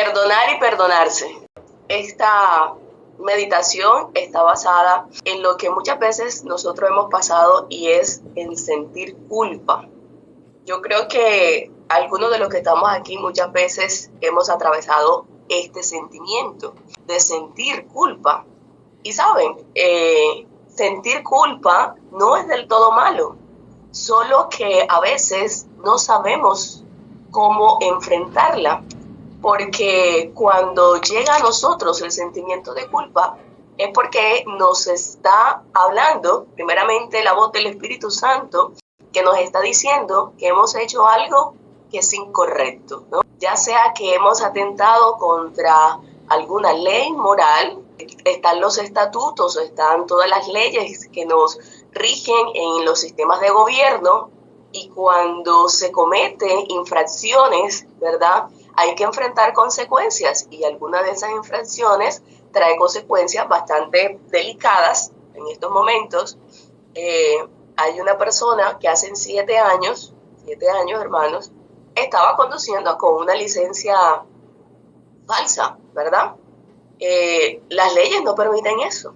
Perdonar y perdonarse. Esta meditación está basada en lo que muchas veces nosotros hemos pasado y es en sentir culpa. Yo creo que algunos de los que estamos aquí muchas veces hemos atravesado este sentimiento de sentir culpa. Y saben, sentir culpa no es del todo malo, solo que a veces no sabemos cómo enfrentarla. Porque cuando llega a nosotros el sentimiento de culpa es porque nos está hablando, primeramente, la voz del Espíritu Santo, que nos está diciendo que hemos hecho algo que es incorrecto, ¿no? Ya sea que hemos atentado contra alguna ley moral, están los estatutos, están todas las leyes que nos rigen en los sistemas de gobierno, y cuando se cometen infracciones, ¿verdad?, hay que enfrentar consecuencias, y alguna de esas infracciones trae consecuencias bastante delicadas. En estos momentos hay una persona que hace 7 años, hermanos, estaba conduciendo con una licencia falsa, ¿verdad? Las leyes no permiten eso.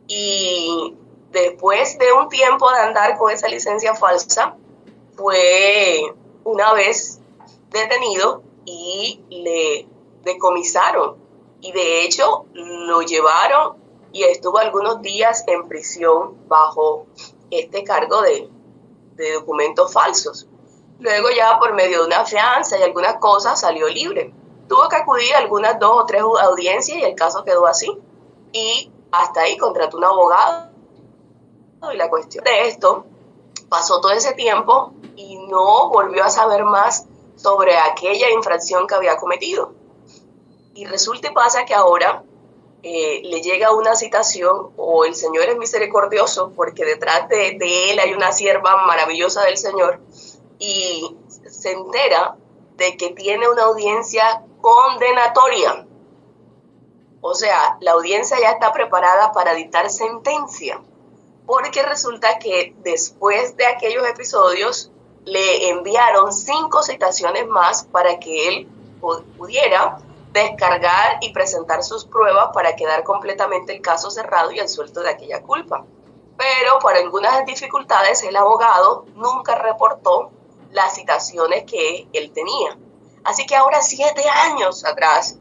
Y después de un tiempo de andar con esa licencia falsa, fue una vez detenido y le decomisaron, y de hecho lo llevaron y estuvo algunos días en prisión bajo este cargo de documentos falsos. Luego, ya por medio de una fianza y algunas cosas, salió libre. Tuvo que acudir a algunas 2 o 3 audiencias y el caso quedó así, y hasta ahí contrató un abogado. Y la cuestión de esto, pasó todo ese tiempo y no volvió a saber más sobre aquella infracción que había cometido. Y resulta y pasa que ahora le llega una citación, o el Señor es misericordioso, porque detrás de él hay una sierva maravillosa del Señor, y se entera de que tiene una audiencia condenatoria. O sea, la audiencia ya está preparada para dictar sentencia, porque resulta que después de aquellos episodios le enviaron 5 citaciones más para que él pudiera descargar y presentar sus pruebas para quedar completamente el caso cerrado y absuelto de aquella culpa. Pero por algunas dificultades el abogado nunca reportó las citaciones que él tenía. Así que ahora, 7 años atrás,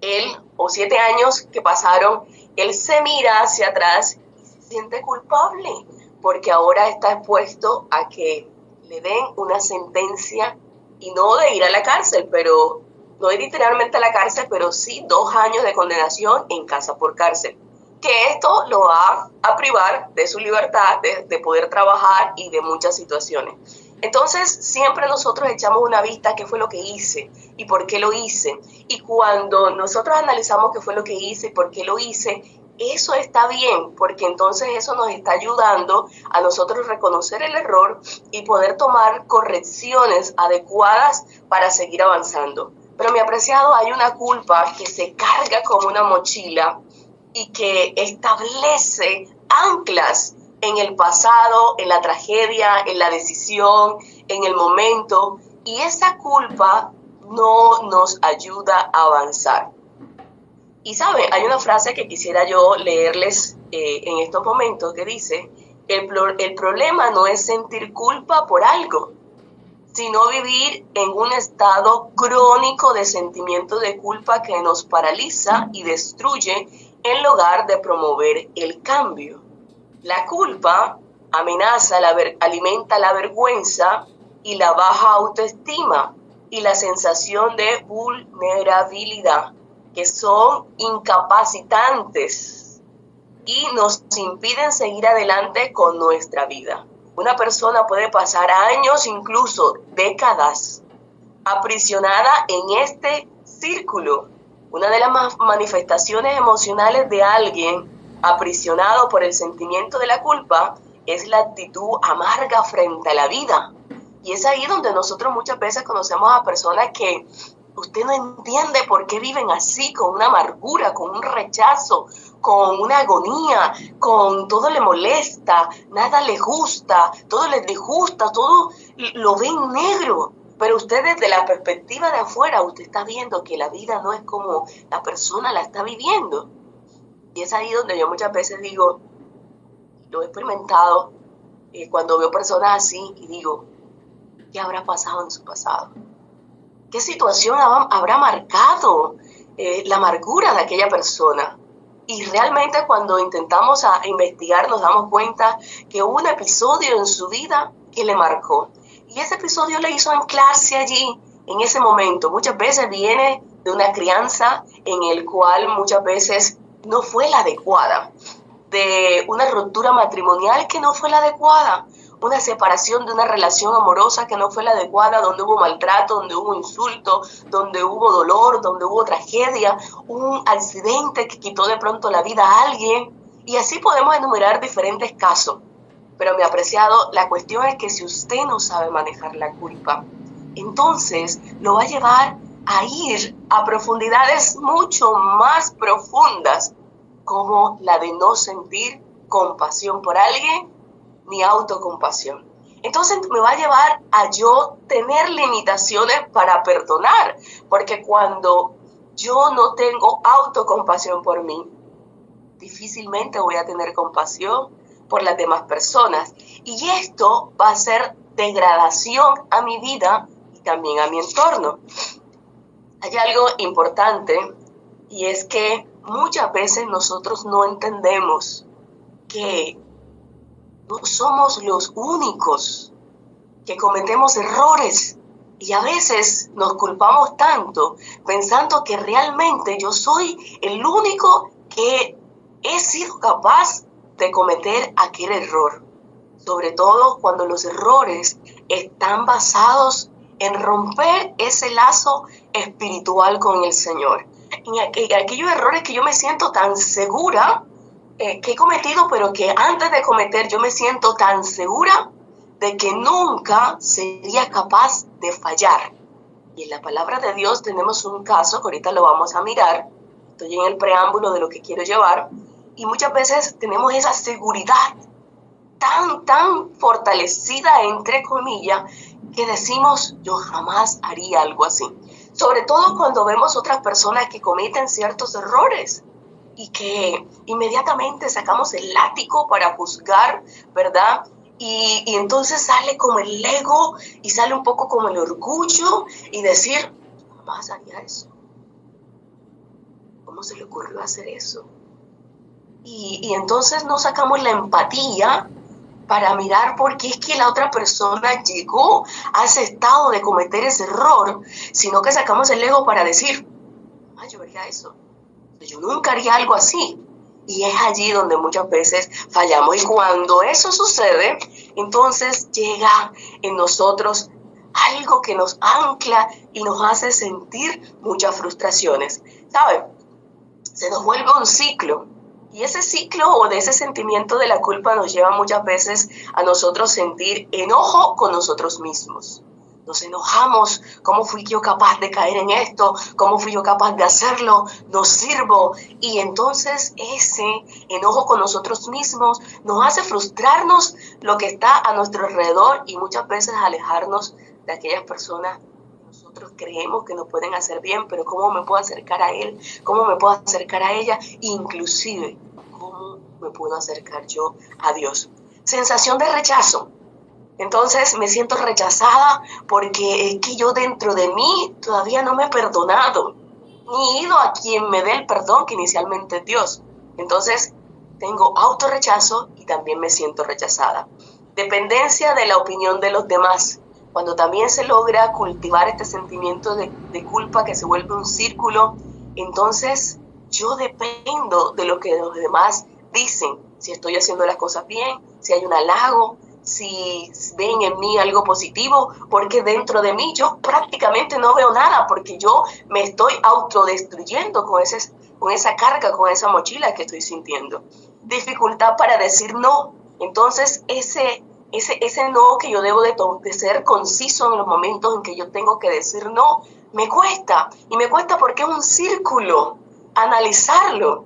7 años que pasaron, él se mira hacia atrás y se siente culpable, porque ahora está expuesto a que le den una sentencia, y no de ir a la cárcel, pero no ir literalmente a la cárcel, pero sí 2 años de condenación en casa por cárcel, que esto lo va a privar de su libertad, de poder trabajar y de muchas situaciones. Entonces, siempre nosotros echamos una vista a qué fue lo que hice y por qué lo hice. Y cuando nosotros analizamos qué fue lo que hice y por qué lo hice, eso está bien, porque entonces eso nos está ayudando a nosotros reconocer el error y poder tomar correcciones adecuadas para seguir avanzando. Pero, mi apreciado, hay una culpa que se carga como una mochila y que establece anclas en el pasado, en la tragedia, en la decisión, en el momento, y esa culpa no nos ayuda a avanzar. Y saben, hay una frase que quisiera yo leerles en estos momentos, que dice: el problema no es sentir culpa por algo, sino vivir en un estado crónico de sentimiento de culpa que nos paraliza y destruye en lugar de promover el cambio. La culpa amenaza, alimenta la vergüenza y la baja autoestima y la sensación de vulnerabilidad, que son incapacitantes y nos impiden seguir adelante con nuestra vida. Una persona puede pasar años, incluso décadas, aprisionada en este círculo. Una de las manifestaciones emocionales de alguien aprisionado por el sentimiento de la culpa es la actitud amarga frente a la vida. Y es ahí donde nosotros muchas veces conocemos a personas que usted no entiende por qué viven así, con una amargura, con un rechazo, con una agonía, con todo le molesta, nada le gusta, todo les disgusta, todo lo ven negro. Pero usted desde la perspectiva de afuera, usted está viendo que la vida no es como la persona la está viviendo. Y es ahí donde yo muchas veces digo, lo he experimentado, cuando veo personas así y digo, ¿qué habrá pasado en su pasado? ¿Qué situación habrá marcado la amargura de aquella persona? Y realmente cuando intentamos investigar nos damos cuenta que hubo un episodio en su vida que le marcó. Y ese episodio le hizo anclarse allí, en ese momento. Muchas veces viene de una crianza en el cual muchas veces no fue la adecuada, de una ruptura matrimonial que no fue la adecuada, una separación de una relación amorosa que no fue la adecuada, donde hubo maltrato, donde hubo insulto, donde hubo dolor, donde hubo tragedia, un accidente que quitó de pronto la vida a alguien. Y así podemos enumerar diferentes casos. Pero mi apreciado, la cuestión es que si usted no sabe manejar la culpa, entonces lo va a llevar a ir a profundidades mucho más profundas, como la de no sentir compasión por alguien ni autocompasión. Entonces me va a llevar a yo tener limitaciones para perdonar, porque cuando yo no tengo autocompasión por mí, difícilmente voy a tener compasión por las demás personas. Y esto va a ser degradación a mi vida y también a mi entorno. Hay algo importante y es que muchas veces nosotros no entendemos que no somos los únicos que cometemos errores y a veces nos culpamos tanto pensando que realmente yo soy el único que he sido capaz de cometer aquel error, sobre todo cuando los errores están basados en romper ese lazo espiritual con el Señor. En aquellos errores que yo me siento tan segura que he cometido, pero que antes de cometer yo me siento tan segura de que nunca sería capaz de fallar. Y en la palabra de Dios tenemos un caso que ahorita lo vamos a mirar. Estoy en el preámbulo de lo que quiero llevar. Y muchas veces tenemos esa seguridad tan fortalecida, entre comillas, que decimos, yo jamás haría algo así. Sobre todo cuando vemos otras personas que cometen ciertos errores y que inmediatamente sacamos el látigo para juzgar, ¿verdad? Y entonces sale como el ego y sale un poco como el orgullo y decir, jamás haría eso. ¿Cómo se le ocurrió hacer eso? Y entonces no sacamos la empatía para mirar por qué es que la otra persona llegó a ese estado de cometer ese error, sino que sacamos el ego para decir, yo haría eso, yo nunca haría algo así. Y es allí donde muchas veces fallamos. Y cuando eso sucede, entonces llega en nosotros algo que nos ancla y nos hace sentir muchas frustraciones. ¿Saben? Se nos vuelve un ciclo. Y ese ciclo o de ese sentimiento de la culpa nos lleva muchas veces a nosotros sentir enojo con nosotros mismos. Nos enojamos, ¿cómo fui yo capaz de caer en esto? ¿Cómo fui yo capaz de hacerlo? No sirvo. Y entonces ese enojo con nosotros mismos nos hace frustrarnos lo que está a nuestro alrededor y muchas veces alejarnos de aquellas personas que nosotros creemos que nos pueden hacer bien, pero ¿cómo me puedo acercar a él? ¿Cómo me puedo acercar a ella? Inclusive, ¿cómo me puedo acercar yo a Dios? Sensación de rechazo. Entonces me siento rechazada porque es que yo dentro de mí todavía no me he perdonado, ni he ido a quien me dé el perdón, que inicialmente es Dios. Entonces tengo autorrechazo y también me siento rechazada. Dependencia de la opinión de los demás. Cuando también se logra cultivar este sentimiento de culpa que se vuelve un círculo, entonces yo dependo de lo que los demás dicen. Si estoy haciendo las cosas bien, si hay un halago, si ven en mí algo positivo, porque dentro de mí yo prácticamente no veo nada, porque yo me estoy autodestruyendo con esa carga, con esa mochila que estoy sintiendo. Dificultad para decir no. Entonces ese no que yo debo de ser conciso en los momentos en que yo tengo que decir no, me cuesta. Y me cuesta porque es un círculo, analizarlo.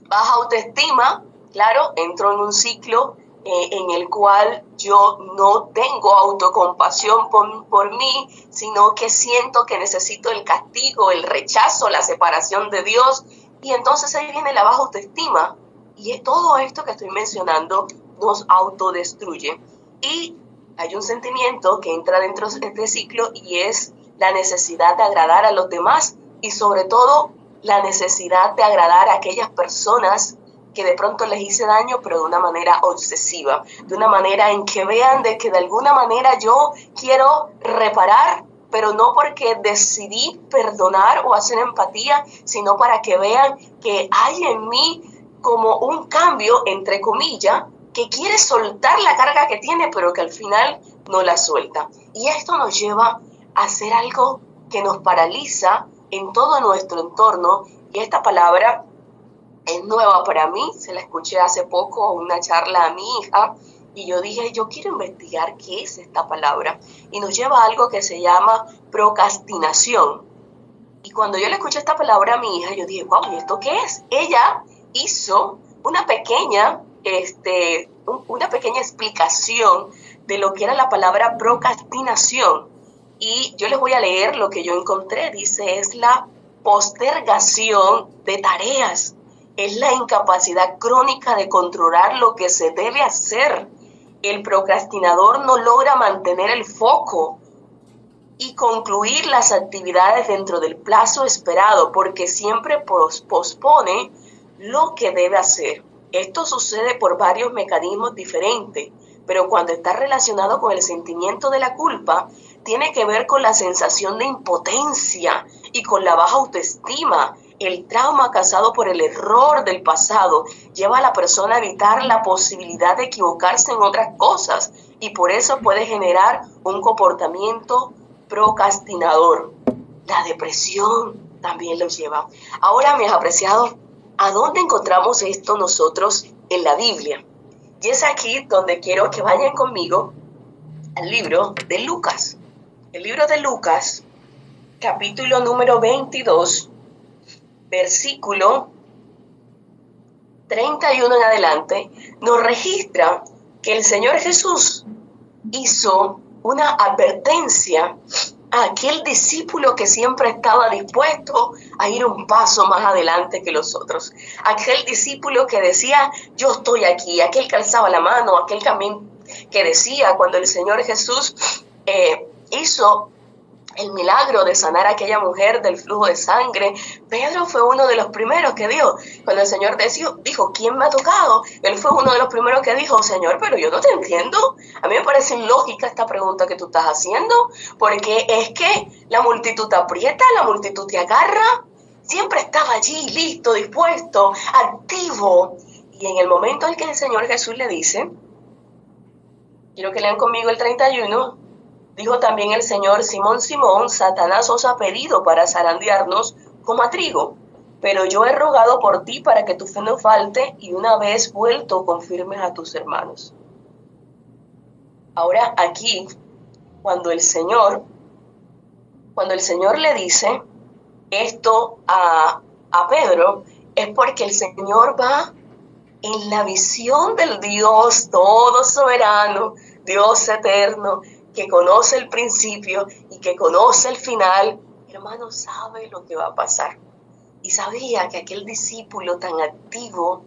Baja autoestima, claro, entro en un ciclo en el cual yo no tengo autocompasión por mí, sino que siento que necesito el castigo, el rechazo, la separación de Dios, y entonces ahí viene la baja autoestima. Y todo esto que estoy mencionando nos autodestruye. Y hay un sentimiento que entra dentro de este ciclo y es la necesidad de agradar a los demás y sobre todo la necesidad de agradar a aquellas personas que de pronto les hice daño, pero de una manera obsesiva, de una manera en que vean de que de alguna manera yo quiero reparar, pero no porque decidí perdonar o hacer empatía, sino para que vean que hay en mí como un cambio, entre comillas, que quiere soltar la carga que tiene, pero que al final no la suelta. Y esto nos lleva a hacer algo que nos paraliza en todo nuestro entorno, y esta palabra es nueva para mí, se la escuché hace poco en una charla a mi hija, y yo dije, yo quiero investigar qué es esta palabra, y nos lleva a algo que se llama procrastinación. Y cuando yo le escuché esta palabra a mi hija, yo dije, wow, ¿y esto qué es? Ella hizo una pequeña explicación de lo que era la palabra procrastinación. Y yo les voy a leer lo que yo encontré. Dice, es la postergación de tareas. Es la incapacidad crónica de controlar lo que se debe hacer. El procrastinador no logra mantener el foco y concluir las actividades dentro del plazo esperado porque siempre pospone lo que debe hacer. Esto sucede por varios mecanismos diferentes, pero cuando está relacionado con el sentimiento de la culpa, tiene que ver con la sensación de impotencia y con la baja autoestima. El trauma causado por el error del pasado lleva a la persona a evitar la posibilidad de equivocarse en otras cosas y por eso puede generar un comportamiento procrastinador. La depresión también lo lleva. Ahora, mis apreciados, ¿a dónde encontramos esto nosotros en la Biblia? Y es aquí donde quiero que vayan conmigo al libro de Lucas. El libro de Lucas, capítulo número 22, versículo 31 en adelante, nos registra que el Señor Jesús hizo una advertencia a aquel discípulo que siempre estaba dispuesto a ir un paso más adelante que los otros. Aquel discípulo que decía, yo estoy aquí, aquel que alzaba la mano, aquel también que decía cuando el Señor Jesús hizo el milagro de sanar a aquella mujer del flujo de sangre, Pedro fue uno de los primeros que dijo, cuando el Señor dijo, ¿quién me ha tocado? Él fue uno de los primeros que dijo, Señor, pero yo no te entiendo. A mí me parece ilógica esta pregunta que tú estás haciendo, porque es que la multitud te aprieta, la multitud te agarra. Siempre estaba allí, listo, dispuesto, activo. Y en el momento en que el Señor Jesús le dice, quiero que lean conmigo el 31, dijo también el Señor, Simón, Simón, Satanás os ha pedido para zarandearnos como a trigo, pero yo he rogado por ti para que tu fe no falte y una vez vuelto confirmes a tus hermanos. Ahora aquí, cuando el Señor le dice esto a Pedro, es porque el Señor va en la visión del Dios todo soberano, Dios eterno, que conoce el principio y que conoce el final. Hermano, sabe lo que va a pasar. Y sabía que aquel discípulo tan activo,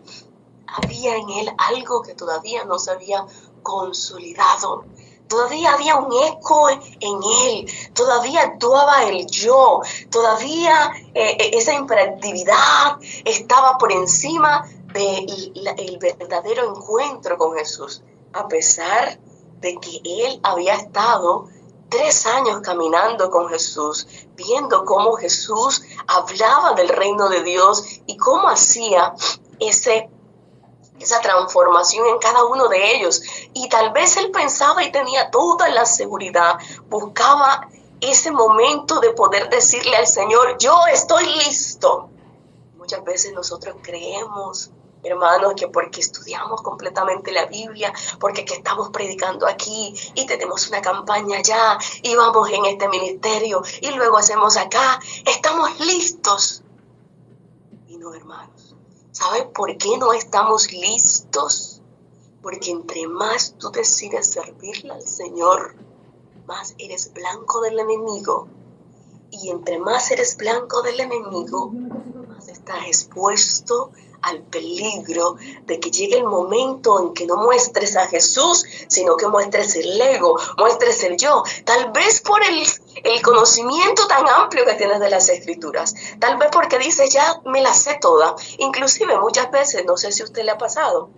había en él algo que todavía no se había consolidado. Todavía había un eco en él, todavía actuaba el yo, todavía esa hiperactividad estaba por encima del verdadero encuentro con Jesús, a pesar de que él había estado 3 años caminando con Jesús, viendo cómo Jesús hablaba del reino de Dios y cómo hacía esa transformación en cada uno de ellos. Y tal vez él pensaba y tenía toda la seguridad, buscaba ese momento de poder decirle al Señor, yo estoy listo. Muchas veces nosotros creemos, hermanos, que porque estudiamos completamente la Biblia, porque que estamos predicando aquí y tenemos una campaña allá y vamos en este ministerio y luego hacemos acá, estamos listos. Y no, hermanos, ¿saben por qué no estamos listos? Porque entre más tú decides servirle al Señor, más eres blanco del enemigo. Y entre más eres blanco del enemigo, más estás expuesto al peligro de que llegue el momento en que no muestres a Jesús, sino que muestres el ego, muestres el yo. Tal vez por el conocimiento tan amplio que tienes de las Escrituras. Tal vez porque dices, ya me las sé todas. Inclusive muchas veces, no sé si a usted le ha pasado,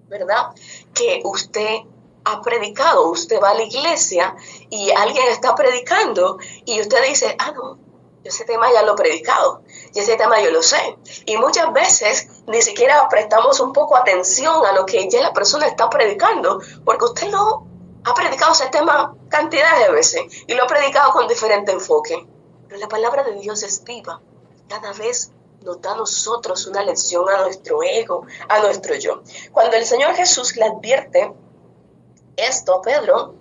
¿verdad? Que usted ha predicado, usted va a la iglesia y alguien está predicando y usted dice, no, yo ese tema ya lo he predicado, y ese tema yo lo sé. Y muchas veces ni siquiera prestamos un poco atención a lo que ya la persona está predicando, porque usted no ha predicado ese tema cantidad de veces y lo ha predicado con diferente enfoque. Pero la palabra de Dios es viva, cada vez nos da a nosotros una lección a nuestro ego, a nuestro yo. Cuando el Señor Jesús le advierte esto a Pedro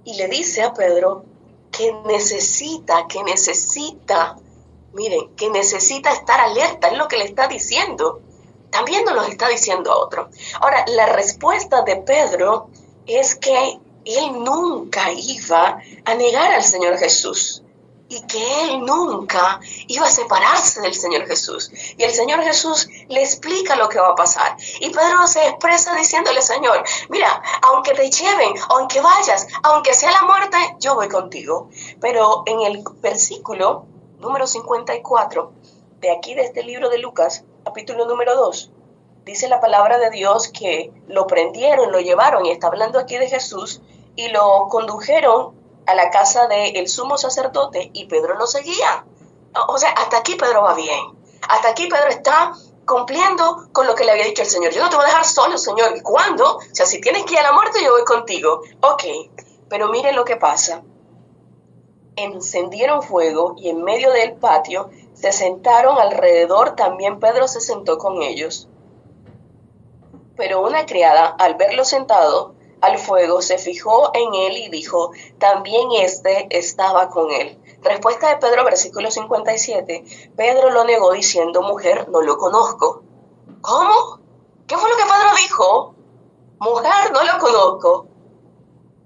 y le dice a Pedro que necesita, estar alerta, es lo que le está diciendo. También nos lo está diciendo a otro. Ahora, la respuesta de Pedro es que él nunca iba a negar al Señor Jesús y que él nunca iba a separarse del Señor Jesús. Y el Señor Jesús le explica lo que va a pasar. Y Pedro se expresa diciéndole, Señor, mira, aunque te lleven, aunque vayas, aunque sea la muerte, yo voy contigo. Pero en el versículo número 54, de aquí de este libro de Lucas, capítulo número 2, dice la palabra de Dios que lo prendieron, lo llevaron, y está hablando aquí de Jesús, y lo condujeron a la casa del sumo sacerdote y Pedro lo seguía. O sea, hasta aquí Pedro va bien. Hasta aquí Pedro está cumpliendo con lo que le había dicho el Señor. Yo no te voy a dejar solo, Señor. ¿Y cuándo? O sea, si tienes que ir a la muerte, yo voy contigo. Ok, pero miren lo que pasa. Encendieron fuego y en medio del patio se sentaron alrededor. También Pedro se sentó con ellos. Pero una criada, al verlo sentado al fuego, se fijó en él y dijo, también este estaba con él. Respuesta de Pedro, versículo 57. Pedro lo negó diciendo, mujer, no lo conozco. ¿Cómo? ¿Qué fue lo que Pedro dijo? Mujer, no lo conozco.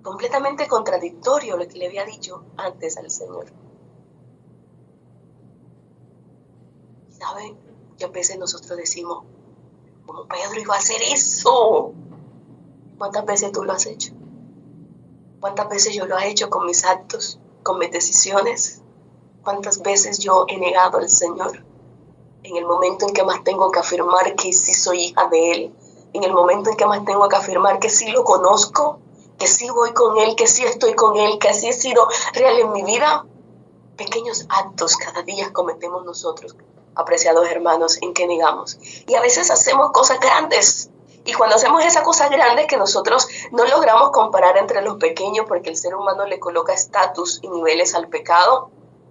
Completamente contradictorio lo que le había dicho antes al Señor. ¿Saben? Que a veces nosotros decimos, ¿cómo Pedro iba a hacer eso? ¿Cuántas veces tú lo has hecho? ¿Cuántas veces yo lo he hecho con mis actos, con mis decisiones? ¿Cuántas veces yo he negado al Señor? En el momento en que más tengo que afirmar que sí soy hija de Él, en el momento en que más tengo que afirmar que sí lo conozco, que sí voy con Él, que sí estoy con Él, que sí he sido real en mi vida. Pequeños actos cada día cometemos nosotros, apreciados hermanos, en que negamos. Y a veces hacemos cosas grandes. Y cuando hacemos esas cosas grandes que nosotros no logramos comparar entre los pequeños porque el ser humano le coloca estatus y niveles al pecado,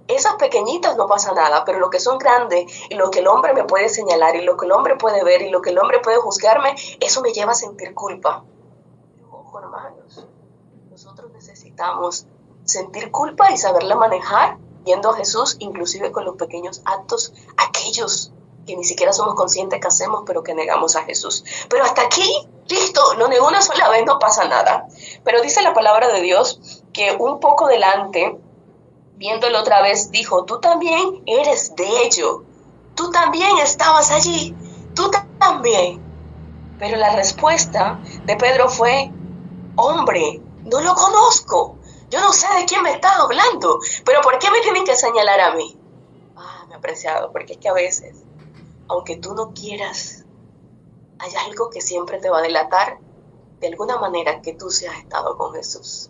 esas pequeñitas no pasa nada, pero lo que son grandes y lo que el hombre me puede señalar y lo que el hombre puede ver y lo que el hombre puede juzgarme, eso me lleva a sentir culpa. Ojo, hermanos, nosotros necesitamos sentir culpa y saberla manejar yendo a Jesús, inclusive con los pequeños actos, aquellos que ni siquiera somos conscientes que hacemos, pero que negamos a Jesús. Pero hasta aquí, listo, lo negó una sola vez, no pasa nada. Pero dice la palabra de Dios que un poco delante, viéndolo otra vez, dijo, tú también eres de ello, tú también estabas allí, tú también. Pero la respuesta de Pedro fue, hombre, no lo conozco, yo no sé de quién me estás hablando, pero ¿por qué me tienen que señalar a mí? Mi apreciado, porque es que a veces, aunque tú no quieras, hay algo que siempre te va a delatar de alguna manera que tú sí has estado con Jesús.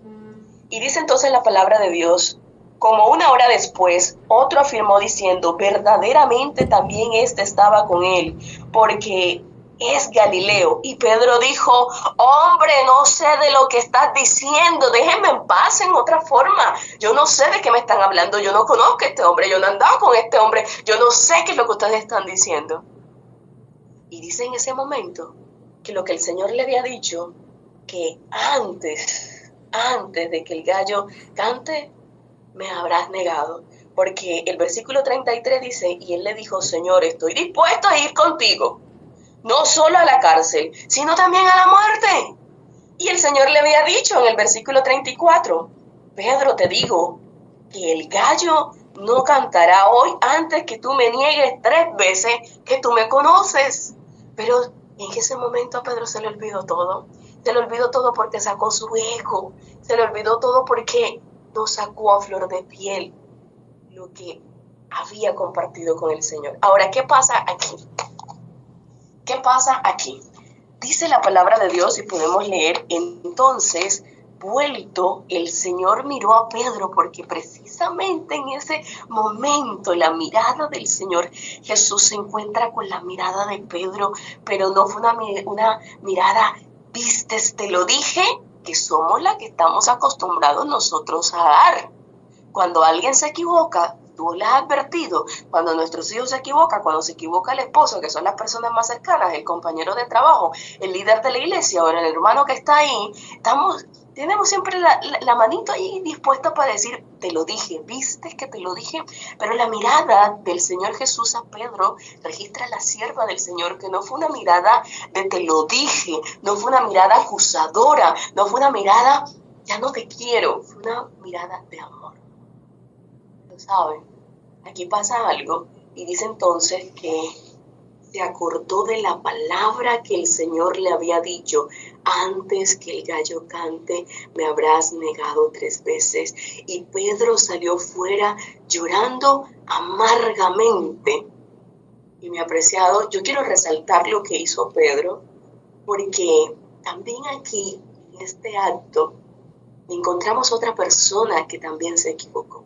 Y dice entonces la palabra de Dios, como una hora después, otro afirmó diciendo, verdaderamente también este estaba con él, porque es Galileo. Y Pedro dijo, hombre, no sé de lo que estás diciendo, déjenme en paz en otra forma. Yo no sé de qué me están hablando, yo no conozco a este hombre, yo no he andado con este hombre, yo no sé qué es lo que ustedes están diciendo. Y dice en ese momento que lo que el Señor le había dicho, que antes de que el gallo cante, me habrás negado. Porque el versículo 33 dice, y él le dijo, Señor, estoy dispuesto a ir contigo, no solo a la cárcel, sino también a la muerte. Y el Señor le había dicho en el versículo 34, Pedro, te digo que el gallo no cantará hoy antes que tú me niegues 3 veces que tú me conoces. Pero en ese momento a Pedro se le olvidó todo. Se le olvidó todo porque sacó su ego. Se le olvidó todo porque no sacó a flor de piel lo que había compartido con el Señor. Ahora, ¿qué pasa aquí? ¿Qué pasa aquí? Dice la palabra de Dios y podemos leer, entonces, vuelto, el Señor miró a Pedro porque precisamente en ese momento la mirada del Señor Jesús se encuentra con la mirada de Pedro, pero no fue una mirada, vistes, te lo dije, que somos la que estamos acostumbrados nosotros a dar. Cuando alguien se equivoca, tú les has advertido, cuando nuestros hijos se equivocan, cuando se equivoca el esposo, que son las personas más cercanas, el compañero de trabajo, el líder de la iglesia o el hermano que está ahí, tenemos siempre la manito ahí dispuesta para decir, te lo dije, viste que te lo dije, pero la mirada del Señor Jesús a Pedro registra la sierva del Señor, que no fue una mirada de te lo dije, no fue una mirada acusadora, no fue una mirada, ya no te quiero, fue una mirada de amor. ¿Saben? Aquí pasa algo y dice entonces que se acordó de la palabra que el Señor le había dicho, antes que el gallo cante me habrás negado 3 veces. Y Pedro salió fuera llorando amargamente. Y mi apreciado, yo quiero resaltar lo que hizo Pedro, porque también aquí, en este acto, encontramos otra persona que también se equivocó.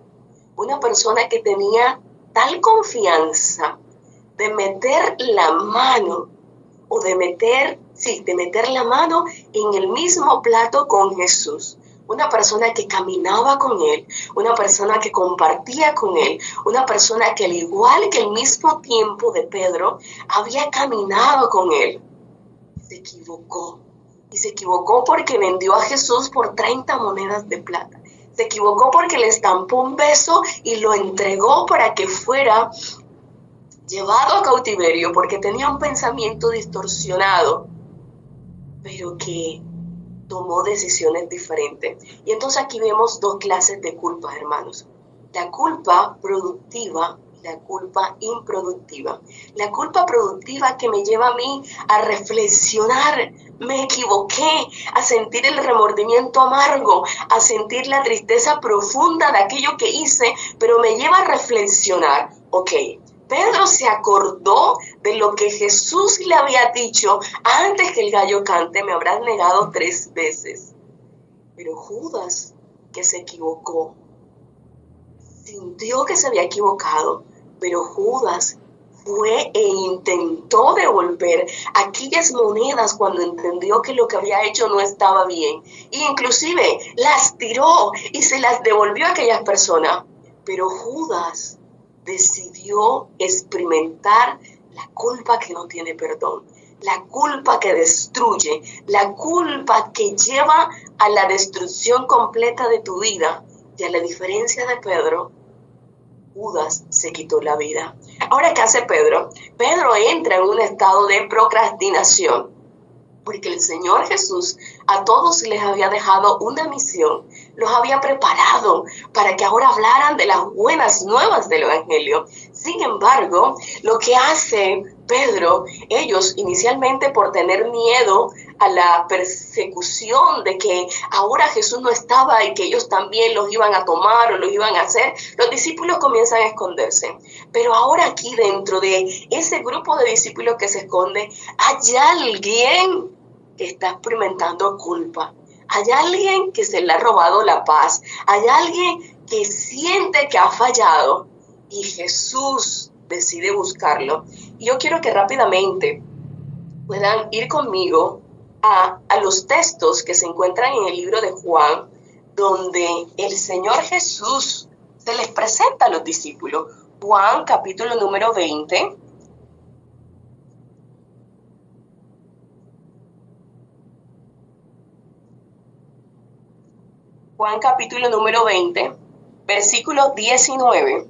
Una persona que tenía tal confianza de meter la mano o de meter la mano en el mismo plato con Jesús. Una persona que caminaba con él, una persona que compartía con él, una persona que al igual que el mismo tiempo de Pedro, había caminado con él. Se equivocó. Y se equivocó porque vendió a Jesús por 30 monedas de plata. Se equivocó porque le estampó un beso y lo entregó para que fuera llevado a cautiverio, porque tenía un pensamiento distorsionado, pero que tomó decisiones diferentes. Y entonces aquí vemos 2 clases de culpas, hermanos. La culpa productiva y la culpa improductiva. La culpa productiva que me lleva a mí a reflexionar, me equivoqué, a sentir el remordimiento amargo, a sentir la tristeza profunda de aquello que hice, pero me lleva a reflexionar, ok, Pedro se acordó de lo que Jesús le había dicho, antes que el gallo cante me habrás negado 3 veces. Pero Judas, que se equivocó, sintió que se había equivocado, pero Judas fue e intentó devolver aquellas monedas cuando entendió que lo que había hecho no estaba bien. E inclusive las tiró y se las devolvió a aquellas personas. Pero Judas decidió experimentar la culpa que no tiene perdón, la culpa que destruye, la culpa que lleva a la destrucción completa de tu vida. Y a la diferencia de Pedro, Judas se quitó la vida. Ahora, ¿qué hace Pedro? Pedro entra en un estado de procrastinación, porque el Señor Jesús a todos les había dejado una misión, los había preparado para que ahora hablaran de las buenas nuevas del Evangelio. Sin embargo, lo que hace Pedro, ellos inicialmente por tener miedo a la persecución de que ahora Jesús no estaba y que ellos también los iban a tomar o los iban a hacer, los discípulos comienzan a esconderse. Pero ahora aquí dentro de ese grupo de discípulos que se esconde, hay alguien que está experimentando culpa. Hay alguien que se le ha robado la paz. Hay alguien que siente que ha fallado y Jesús decide buscarlo. Y yo quiero que rápidamente puedan ir conmigo a los textos que se encuentran en el libro de Juan, donde el Señor Jesús se les presenta a los discípulos. Juan capítulo número 20. Juan capítulo número 20, versículo 19.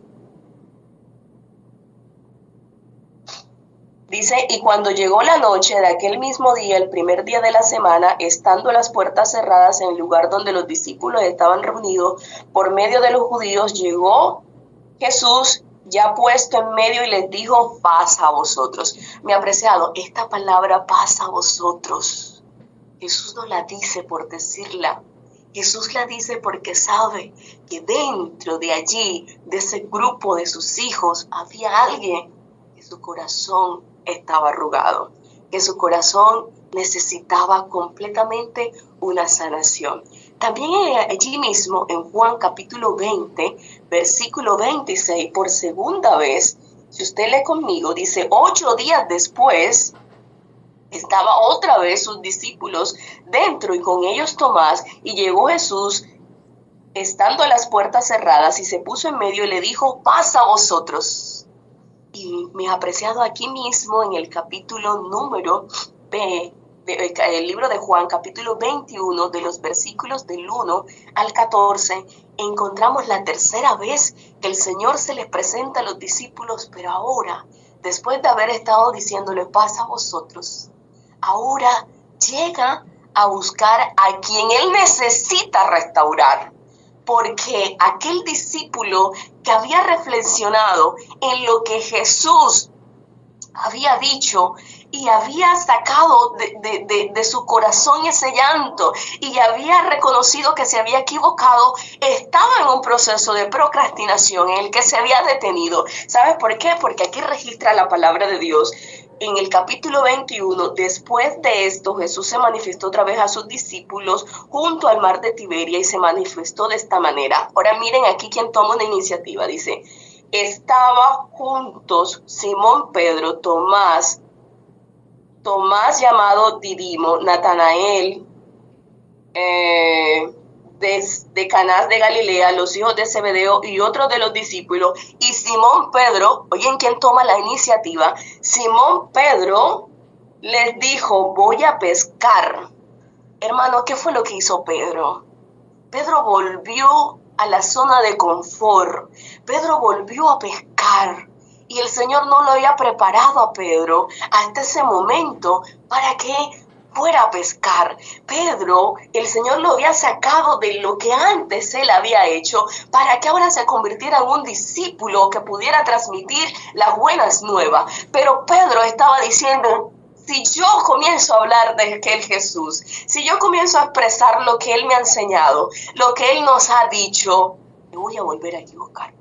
Dice, y cuando llegó la noche de aquel mismo día, el primer día de la semana, estando las puertas cerradas en el lugar donde los discípulos estaban reunidos por medio de los judíos, llegó Jesús ya puesto en medio y les dijo, paz a vosotros. Mi apreciado, esta palabra paz a vosotros, Jesús no la dice por decirla. Jesús la dice porque sabe que dentro de allí, de ese grupo de sus hijos, había alguien que su corazón estaba arrugado, que su corazón necesitaba completamente una sanación. También allí mismo en Juan capítulo 20, versículo 26, por segunda vez, si usted lee conmigo, dice, 8 días después, estaba otra vez sus discípulos dentro y con ellos Tomás, y llegó Jesús estando las puertas cerradas y se puso en medio y le dijo, paz a vosotros. Y me ha apreciado aquí mismo en el capítulo número el libro de Juan, capítulo 21, de los versículos del 1 al 14, encontramos la tercera vez que el Señor se les presenta a los discípulos, pero ahora, después de haber estado diciéndole paz a vosotros, ahora llega a buscar a quien Él necesita restaurar. Porque aquel discípulo que había reflexionado en lo que Jesús había dicho y había sacado de su corazón ese llanto y había reconocido que se había equivocado, estaba en un proceso de procrastinación en el que se había detenido. ¿Sabes por qué? Porque aquí registra la palabra de Dios. En el capítulo 21, después de esto, Jesús se manifestó otra vez a sus discípulos junto al mar de Tiberia y se manifestó de esta manera. Ahora miren aquí quién toma una iniciativa. Dice, estaba juntos Simón Pedro, Tomás llamado Didimo, Natanael, de Caná de Galilea, los hijos de Zebedeo y otros de los discípulos, y Simón Pedro, oyen quién toma la iniciativa, Simón Pedro les dijo, voy a pescar. Hermano, ¿qué fue lo que hizo Pedro? Pedro volvió a la zona de confort, Pedro volvió a pescar. Y el Señor no lo había preparado a Pedro hasta ese momento para que fuera a pescar. Pedro, el Señor lo había sacado de lo que antes él había hecho para que ahora se convirtiera en un discípulo que pudiera transmitir las buenas nuevas. Pero Pedro estaba diciendo, si yo comienzo a hablar de aquel Jesús, si yo comienzo a expresar lo que Él me ha enseñado, lo que Él nos ha dicho, me voy a volver a equivocar.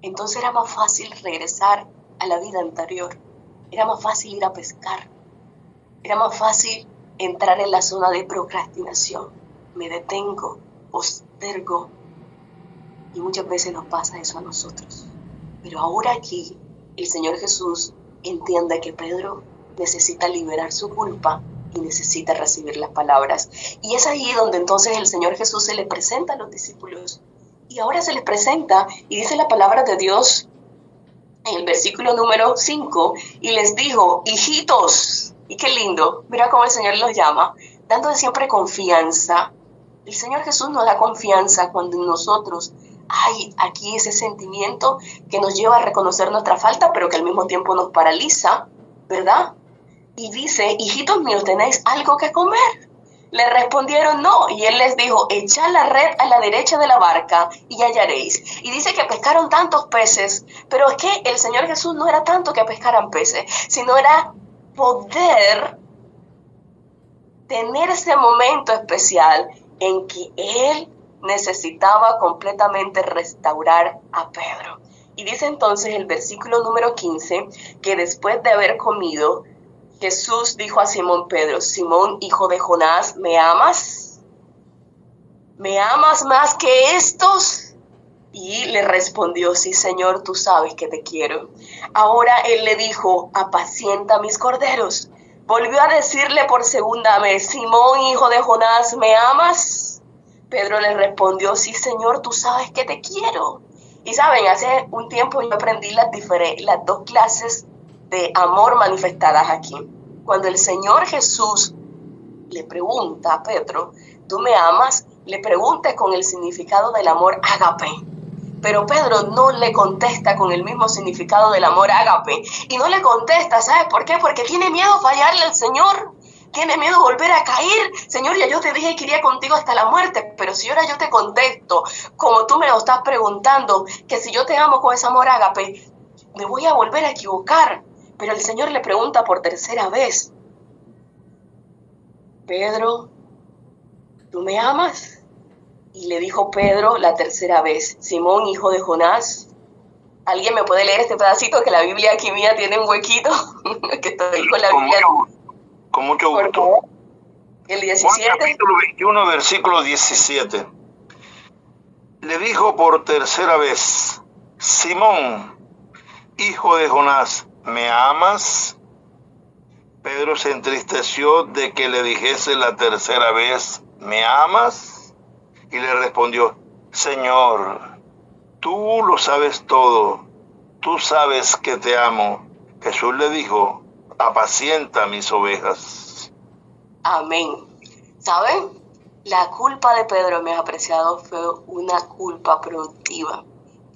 Entonces era más fácil regresar a la vida anterior, era más fácil ir a pescar, era más fácil entrar en la zona de procrastinación. Me detengo, postergo, y muchas veces nos pasa eso a nosotros. Pero ahora aquí el Señor Jesús entiende que Pedro necesita liberar su culpa y necesita recibir las palabras. Y es ahí donde entonces el Señor Jesús se le presenta a los discípulos. Y ahora se les presenta y dice la palabra de Dios en el versículo número 5, y les dijo, hijitos, y qué lindo, mira cómo el Señor los llama, dándole siempre confianza. El Señor Jesús nos da confianza cuando en nosotros hay aquí ese sentimiento que nos lleva a reconocer nuestra falta, pero que al mismo tiempo nos paraliza, ¿verdad? Y dice, hijitos míos, ¿tenéis algo que comer? Le respondieron no, y él les dijo, echad la red a la derecha de la barca y hallaréis. Y dice que pescaron tantos peces, pero es que el Señor Jesús no era tanto que pescaran peces, sino era poder tener ese momento especial en que Él necesitaba completamente restaurar a Pedro. Y dice entonces el versículo número 15, que después de haber comido, Jesús dijo a Simón Pedro, Simón, hijo de Jonás, ¿me amas? ¿Me amas más que estos? Y le respondió, sí, Señor, tú sabes que te quiero. Ahora él le dijo, apacienta mis corderos. Volvió a decirle por segunda vez, Simón, hijo de Jonás, ¿me amas? Pedro le respondió, sí, Señor, tú sabes que te quiero. Y saben, hace un tiempo yo aprendí las dos clases de amor manifestadas aquí. Cuando el Señor Jesús le pregunta a Pedro, ¿tú me amas? Le pregunta con el significado del amor ágape. Pero Pedro no le contesta con el mismo significado del amor ágape. Y no le contesta, ¿sabes por qué? Porque tiene miedo a fallarle al Señor. Tiene miedo a volver a caer. Señor, ya yo te dije que iría contigo hasta la muerte. Pero si ahora yo te contesto, como tú me lo estás preguntando, que si yo te amo con ese amor ágape, me voy a volver a equivocar. Pero el Señor le pregunta por tercera vez: Pedro, ¿tú me amas? Y le dijo Pedro la tercera vez: Simón, hijo de Jonás, ¿alguien me puede leer este pedacito? Que la Biblia aquí mía tiene un huequito, que estoy con la Biblia. Con mucho Por gusto. favor. El Juan 17. capítulo 21, versículo 17. Le dijo por tercera vez: Simón, hijo de Jonás, ¿me amas? Pedro se entristeció de que le dijese la tercera vez: ¿me amas? Y le respondió: Señor, tú lo sabes todo, tú sabes que te amo. Jesús le dijo: apacienta mis ovejas. Amén. ¿Saben? La culpa de Pedro, mis apreciados, fue una culpa productiva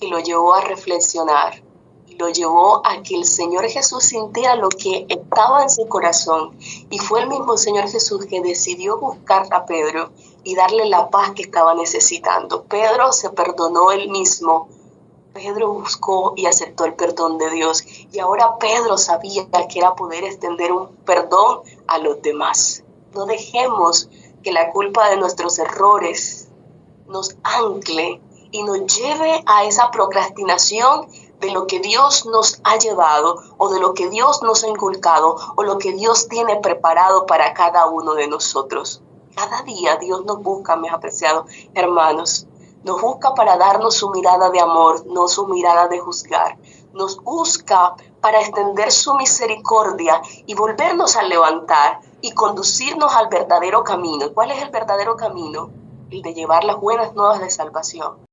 que lo llevó a reflexionar y lo llevó a que el Señor Jesús sintiera lo que estaba en su corazón. Y fue el mismo Señor Jesús que decidió buscar a Pedro y darle la paz que estaba necesitando. Pedro se perdonó él mismo. Pedro buscó y aceptó el perdón de Dios. Y ahora Pedro sabía que era poder extender un perdón a los demás. No dejemos que la culpa de nuestros errores nos ancle y nos lleve a esa procrastinación de lo que Dios nos ha llevado o de lo que Dios nos ha inculcado o lo que Dios tiene preparado para cada uno de nosotros. Cada día Dios nos busca, mis apreciados hermanos. Nos busca para darnos su mirada de amor, no su mirada de juzgar. Nos busca para extender su misericordia y volvernos a levantar y conducirnos al verdadero camino. ¿Cuál es el verdadero camino? El de llevar las buenas nuevas de salvación.